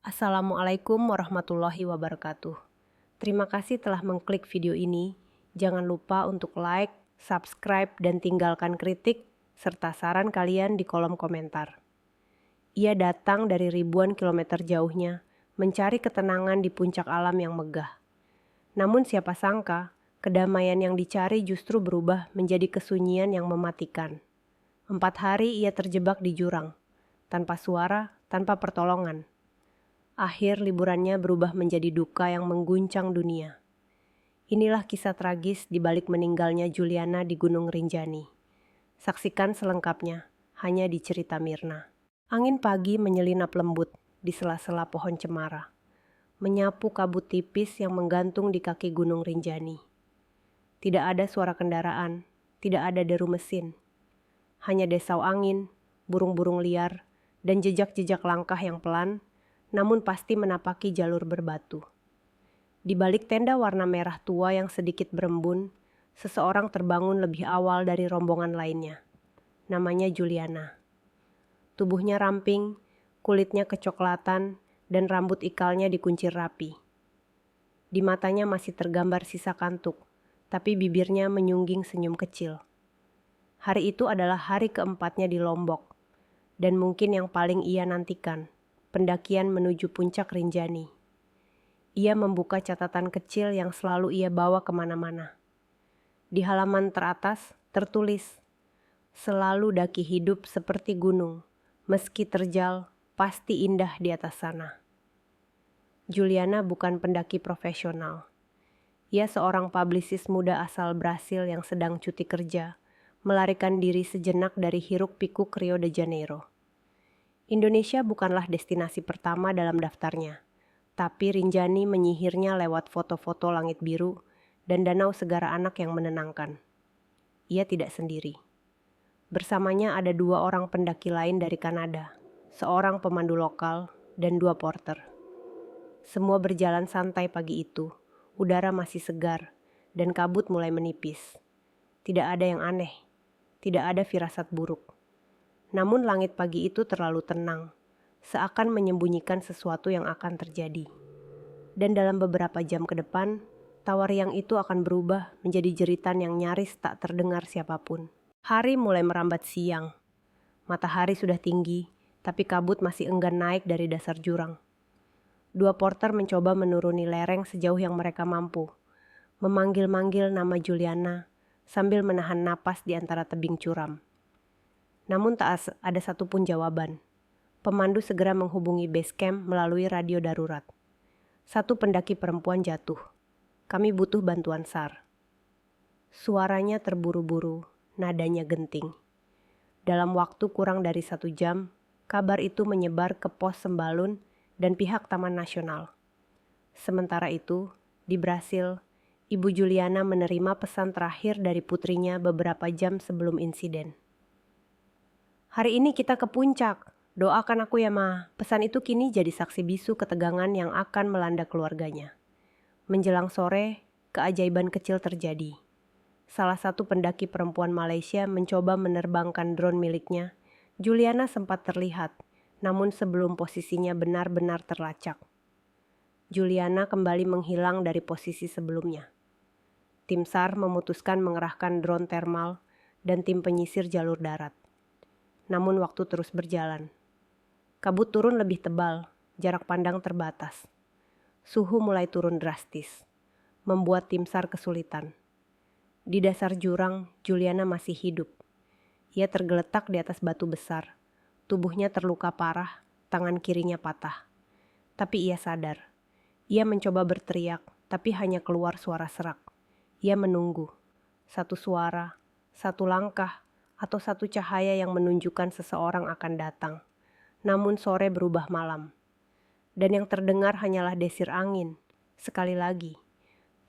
Assalamualaikum warahmatullahi wabarakatuh. Terima kasih telah mengklik video ini. Jangan lupa untuk like, subscribe, dan tinggalkan kritik serta saran kalian di kolom komentar. Ia datang dari ribuan kilometer jauhnya, mencari ketenangan di puncak alam yang megah. Namun siapa sangka, kedamaian yang dicari justru berubah menjadi kesunyian yang mematikan. 4 hari ia terjebak di jurang, tanpa suara, tanpa pertolongan. Akhir liburannya berubah menjadi duka yang mengguncang dunia. Inilah kisah tragis di balik meninggalnya Juliana di Gunung Rinjani. Saksikan selengkapnya, hanya di cerita Mirna. Angin pagi menyelinap lembut di sela-sela pohon cemara, menyapu kabut tipis yang menggantung di kaki Gunung Rinjani. Tidak ada suara kendaraan, tidak ada deru mesin. Hanya desau angin, burung-burung liar, dan jejak-jejak langkah yang pelan, namun pasti menapaki jalur berbatu. Di balik tenda warna merah tua yang sedikit berembun, seseorang terbangun lebih awal dari rombongan lainnya. Namanya Juliana. Tubuhnya ramping, kulitnya kecoklatan, dan rambut ikalnya dikuncir rapi. Di matanya masih tergambar sisa kantuk, tapi bibirnya menyungging senyum kecil. Hari itu adalah hari keempatnya di Lombok, dan mungkin yang paling ia nantikan. Pendakian menuju puncak Rinjani. Ia membuka catatan kecil yang selalu ia bawa kemana-mana. Di halaman teratas tertulis, "Selalu daki hidup seperti gunung, meski terjal, pasti indah di atas sana." Juliana bukan pendaki profesional. Ia seorang publisis muda asal Brasil yang sedang cuti kerja, melarikan diri sejenak dari hiruk-pikuk Rio de Janeiro. Indonesia bukanlah destinasi pertama dalam daftarnya, tapi Rinjani menyihirnya lewat foto-foto langit biru dan danau segara anak yang menenangkan. Ia tidak sendiri. Bersamanya ada 2 orang pendaki lain dari Kanada, seorang pemandu lokal, dan 2 porter. Semua berjalan santai pagi itu, udara masih segar, dan kabut mulai menipis. Tidak ada yang aneh, tidak ada firasat buruk. Namun langit pagi itu terlalu tenang, seakan menyembunyikan sesuatu yang akan terjadi. Dan dalam beberapa jam ke depan, tawariang itu akan berubah menjadi jeritan yang nyaris tak terdengar siapapun. Hari mulai merambat siang. Matahari sudah tinggi, tapi kabut masih enggan naik dari dasar jurang. 2 porter mencoba menuruni lereng sejauh yang mereka mampu, memanggil-manggil nama Juliana sambil menahan napas di antara tebing curam. Namun tak ada satupun jawaban. Pemandu segera menghubungi base camp melalui radio darurat. 1 pendaki perempuan jatuh. Kami butuh bantuan SAR. Suaranya terburu-buru, nadanya genting. Dalam waktu kurang dari 1 jam, kabar itu menyebar ke pos Sembalun dan pihak Taman Nasional. Sementara itu, di Brasil, Ibu Juliana menerima pesan terakhir dari putrinya beberapa jam sebelum insiden. "Hari ini kita ke puncak, doakan aku ya Ma." Pesan itu kini jadi saksi bisu ketegangan yang akan melanda keluarganya. Menjelang sore, keajaiban kecil terjadi. Salah satu pendaki perempuan Malaysia mencoba menerbangkan drone miliknya. Juliana sempat terlihat, namun sebelum posisinya benar-benar terlacak. Juliana kembali menghilang dari posisi sebelumnya. Tim SAR memutuskan mengerahkan drone thermal dan tim penyisir jalur darat. Namun waktu terus berjalan. Kabut turun lebih tebal, jarak pandang terbatas. Suhu mulai turun drastis, membuat tim SAR kesulitan. Di dasar jurang, Juliana masih hidup. Ia tergeletak di atas batu besar. Tubuhnya terluka parah, tangan kirinya patah. Tapi ia sadar. Ia mencoba berteriak, tapi hanya keluar suara serak. Ia menunggu. 1 suara, 1 langkah, atau 1 cahaya yang menunjukkan seseorang akan datang. Namun sore berubah malam. Dan yang terdengar hanyalah desir angin. Sekali lagi,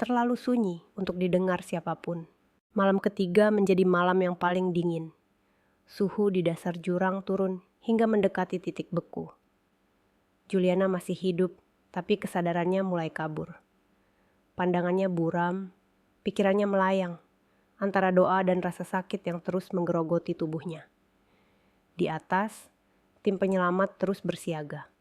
terlalu sunyi untuk didengar siapapun. Malam ketiga menjadi malam yang paling dingin. Suhu di dasar jurang turun hingga mendekati titik beku. Juliana masih hidup, tapi kesadarannya mulai kabur. Pandangannya buram, pikirannya melayang antara doa dan rasa sakit yang terus menggerogoti tubuhnya. Di atas, tim penyelamat terus bersiaga.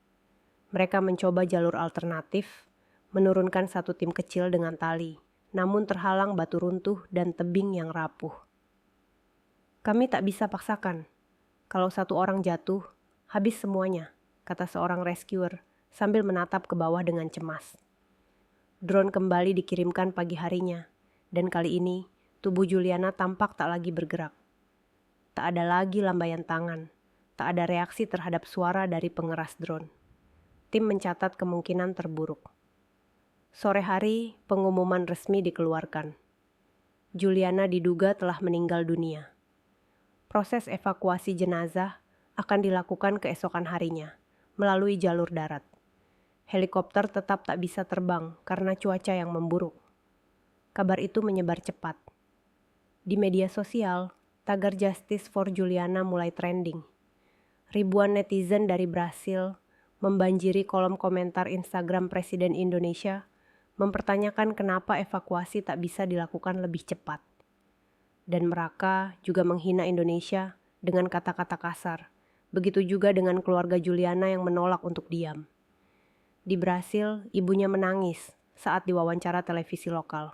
Mereka mencoba jalur alternatif, menurunkan satu tim kecil dengan tali, namun terhalang batu runtuh dan tebing yang rapuh. Kami tak bisa paksakan. Kalau satu orang jatuh, habis semuanya, kata seorang rescuer sambil menatap ke bawah dengan cemas. Drone kembali dikirimkan pagi harinya, dan kali ini tubuh Juliana tampak tak lagi bergerak. Tak ada lagi lambaian tangan, tak ada reaksi terhadap suara dari pengeras drone. Tim mencatat kemungkinan terburuk. Sore hari, pengumuman resmi dikeluarkan. Juliana diduga telah meninggal dunia. Proses evakuasi jenazah akan dilakukan keesokan harinya, melalui jalur darat. Helikopter tetap tak bisa terbang karena cuaca yang memburuk. Kabar itu menyebar cepat. Di media sosial, tagar Justice for Juliana mulai trending. Ribuan netizen dari Brasil membanjiri kolom komentar Instagram Presiden Indonesia, mempertanyakan kenapa evakuasi tak bisa dilakukan lebih cepat. Dan mereka juga menghina Indonesia dengan kata-kata kasar. Begitu juga dengan keluarga Juliana yang menolak untuk diam. Di Brasil, ibunya menangis saat diwawancara televisi lokal.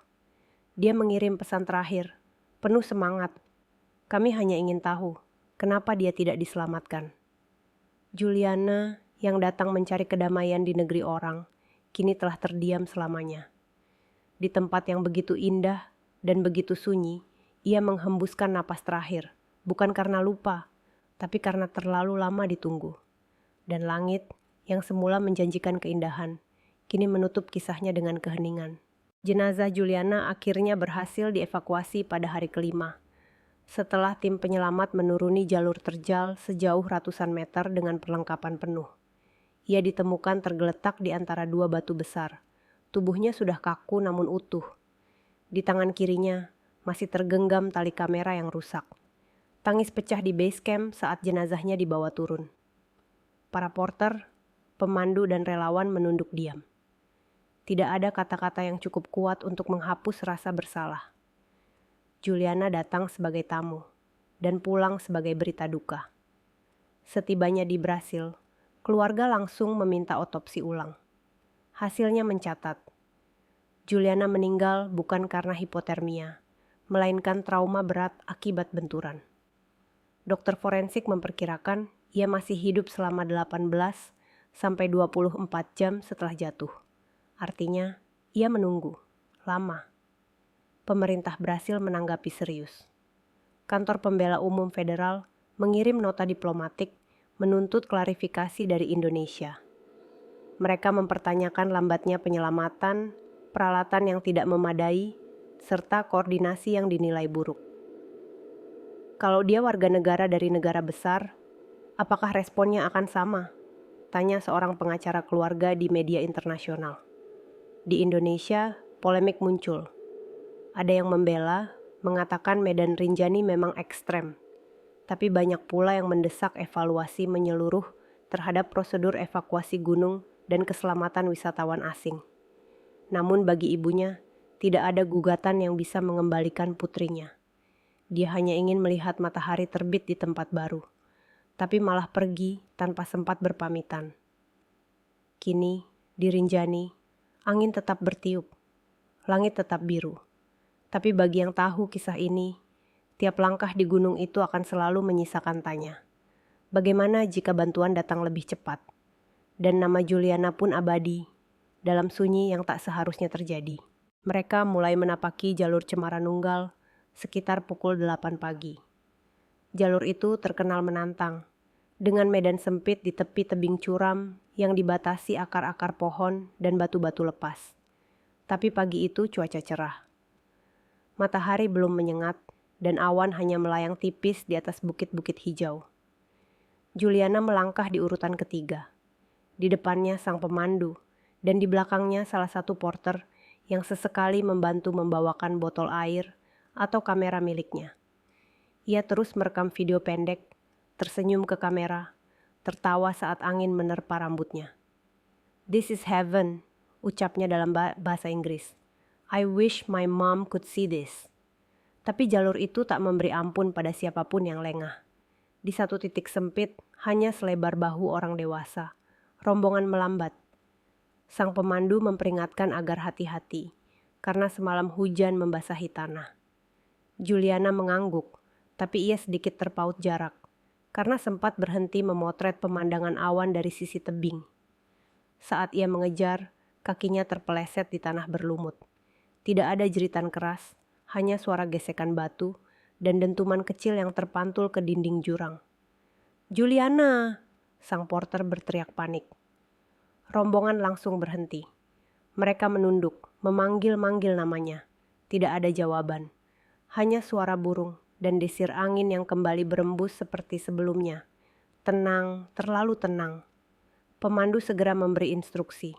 Dia mengirim pesan terakhir, penuh semangat. Kami hanya ingin tahu, kenapa dia tidak diselamatkan. Juliana yang datang mencari kedamaian di negeri orang, kini telah terdiam selamanya. Di tempat yang begitu indah dan begitu sunyi, ia menghembuskan napas terakhir, bukan karena lupa, tapi karena terlalu lama ditunggu. Dan langit yang semula menjanjikan keindahan, kini menutup kisahnya dengan keheningan. Jenazah Juliana akhirnya berhasil dievakuasi pada hari kelima. Setelah tim penyelamat menuruni jalur terjal sejauh ratusan meter dengan perlengkapan penuh. Ia ditemukan tergeletak di antara dua batu besar. Tubuhnya sudah kaku namun utuh. Di tangan kirinya masih tergenggam tali kamera yang rusak. Tangis pecah di base camp saat jenazahnya dibawa turun. Para porter, pemandu dan relawan menunduk diam. Tidak ada kata-kata yang cukup kuat untuk menghapus rasa bersalah. Juliana datang sebagai tamu dan pulang sebagai berita duka. Setibanya di Brasil, keluarga langsung meminta otopsi ulang. Hasilnya mencatat, Juliana meninggal bukan karena hipotermia, melainkan trauma berat akibat benturan. Dokter forensik memperkirakan ia masih hidup selama 18 sampai 24 jam setelah jatuh. Artinya, ia menunggu lama. Pemerintah Brasil menanggapi serius. Kantor Pembela Umum Federal mengirim nota diplomatik menuntut klarifikasi dari Indonesia. Mereka mempertanyakan lambatnya penyelamatan, peralatan yang tidak memadai, serta koordinasi yang dinilai buruk. Kalau dia warga negara dari negara besar, apakah responnya akan sama? Tanya seorang pengacara keluarga di media internasional. Di Indonesia, polemik muncul. Ada yang membela, mengatakan Medan Rinjani memang ekstrem. Tapi banyak pula yang mendesak evaluasi menyeluruh terhadap prosedur evakuasi gunung dan keselamatan wisatawan asing. Namun bagi ibunya, tidak ada gugatan yang bisa mengembalikan putrinya. Dia hanya ingin melihat matahari terbit di tempat baru, tapi malah pergi tanpa sempat berpamitan. Kini, di Rinjani, angin tetap bertiup, langit tetap biru. Tapi bagi yang tahu kisah ini, tiap langkah di gunung itu akan selalu menyisakan tanya. Bagaimana jika bantuan datang lebih cepat? Dan nama Juliana pun abadi, dalam sunyi yang tak seharusnya terjadi. Mereka mulai menapaki jalur Cemara Nunggal sekitar pukul 8 pagi. Jalur itu terkenal menantang, dengan medan sempit di tepi tebing curam yang dibatasi akar-akar pohon dan batu-batu lepas. Tapi pagi itu cuaca cerah. Matahari belum menyengat dan awan hanya melayang tipis di atas bukit-bukit hijau. Juliana melangkah di urutan ketiga. Di depannya sang pemandu dan di belakangnya salah satu porter yang sesekali membantu membawakan botol air atau kamera miliknya. Ia terus merekam video pendek, tersenyum ke kamera, tertawa saat angin menerpa rambutnya. "This is heaven," ucapnya dalam bahasa Inggris. "I wish my mom could see this." Tapi jalur itu tak memberi ampun pada siapapun yang lengah. Di satu titik sempit, hanya selebar bahu orang dewasa, Rombongan melambat. Sang pemandu memperingatkan agar hati-hati, karena semalam hujan membasahi tanah. Juliana mengangguk, tapi ia sedikit terpaut jarak, karena sempat berhenti memotret pemandangan awan dari sisi tebing. Saat ia mengejar, kakinya terpeleset di tanah berlumut. Tidak ada jeritan keras, hanya suara gesekan batu dan dentuman kecil yang terpantul ke dinding jurang. "Juliana!" sang porter berteriak panik. Rombongan langsung berhenti. Mereka menunduk, memanggil-manggil namanya. Tidak ada jawaban. Hanya suara burung dan desir angin yang kembali berembus seperti sebelumnya. Tenang, terlalu tenang. Pemandu segera memberi instruksi.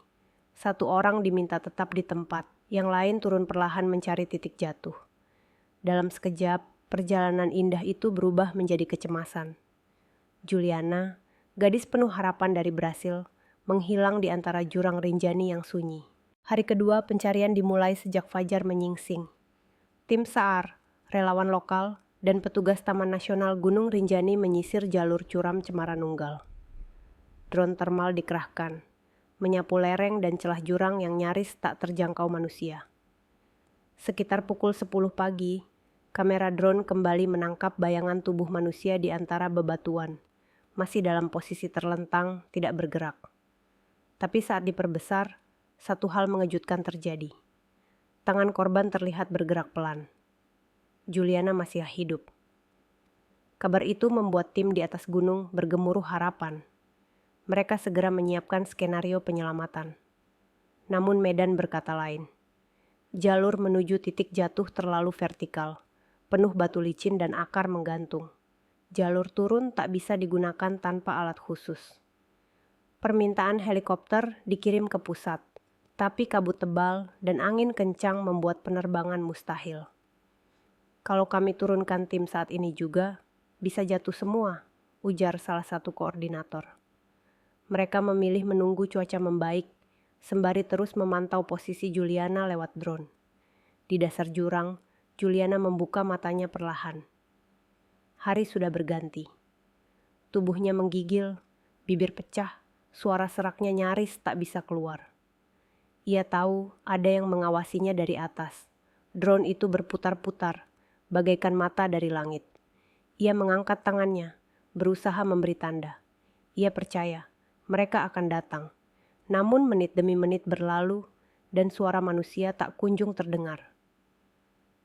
Satu orang diminta tetap di tempat, yang lain turun perlahan mencari titik jatuh. Dalam sekejap, perjalanan indah itu berubah menjadi kecemasan. Juliana, gadis penuh harapan dari Brasil, menghilang di antara jurang Rinjani yang sunyi. Hari kedua pencarian dimulai sejak fajar menyingsing. Tim SAR, relawan lokal, dan petugas Taman Nasional Gunung Rinjani menyisir jalur curam Cemara Nunggal. Drone thermal dikerahkan, menyapu lereng dan celah jurang yang nyaris tak terjangkau manusia. Sekitar pukul 10 pagi, kamera drone kembali menangkap bayangan tubuh manusia di antara bebatuan, masih dalam posisi terlentang, tidak bergerak. Tapi saat diperbesar, satu hal mengejutkan terjadi. Tangan korban terlihat bergerak pelan. Juliana masih hidup. Kabar itu membuat tim di atas gunung bergemuruh harapan. Mereka segera menyiapkan skenario penyelamatan. Namun medan berkata lain. Jalur menuju titik jatuh terlalu vertikal, penuh batu licin dan akar menggantung. Jalur turun tak bisa digunakan tanpa alat khusus. Permintaan helikopter dikirim ke pusat, tapi kabut tebal dan angin kencang membuat penerbangan mustahil. "Kalau kami turunkan tim saat ini juga, bisa jatuh semua," ujar salah satu koordinator. Mereka memilih menunggu cuaca membaik, sembari terus memantau posisi Juliana lewat drone. Di dasar jurang, Juliana membuka matanya perlahan. Hari sudah berganti. Tubuhnya menggigil, bibir pecah, suara seraknya nyaris tak bisa keluar. Ia tahu ada yang mengawasinya dari atas. Drone itu berputar-putar, bagaikan mata dari langit. Ia mengangkat tangannya, berusaha memberi tanda. Ia percaya mereka akan datang. Namun menit demi menit berlalu dan suara manusia tak kunjung terdengar.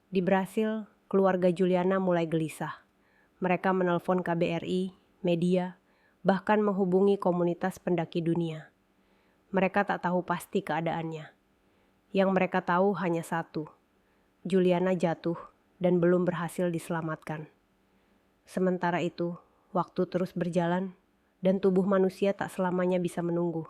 Di Brasil, keluarga Juliana mulai gelisah. Mereka menelpon KBRI, media, bahkan menghubungi komunitas pendaki dunia. Mereka tak tahu pasti keadaannya. Yang mereka tahu hanya satu, Juliana jatuh dan belum berhasil diselamatkan. Sementara itu, waktu terus berjalan dan tubuh manusia tak selamanya bisa menunggu.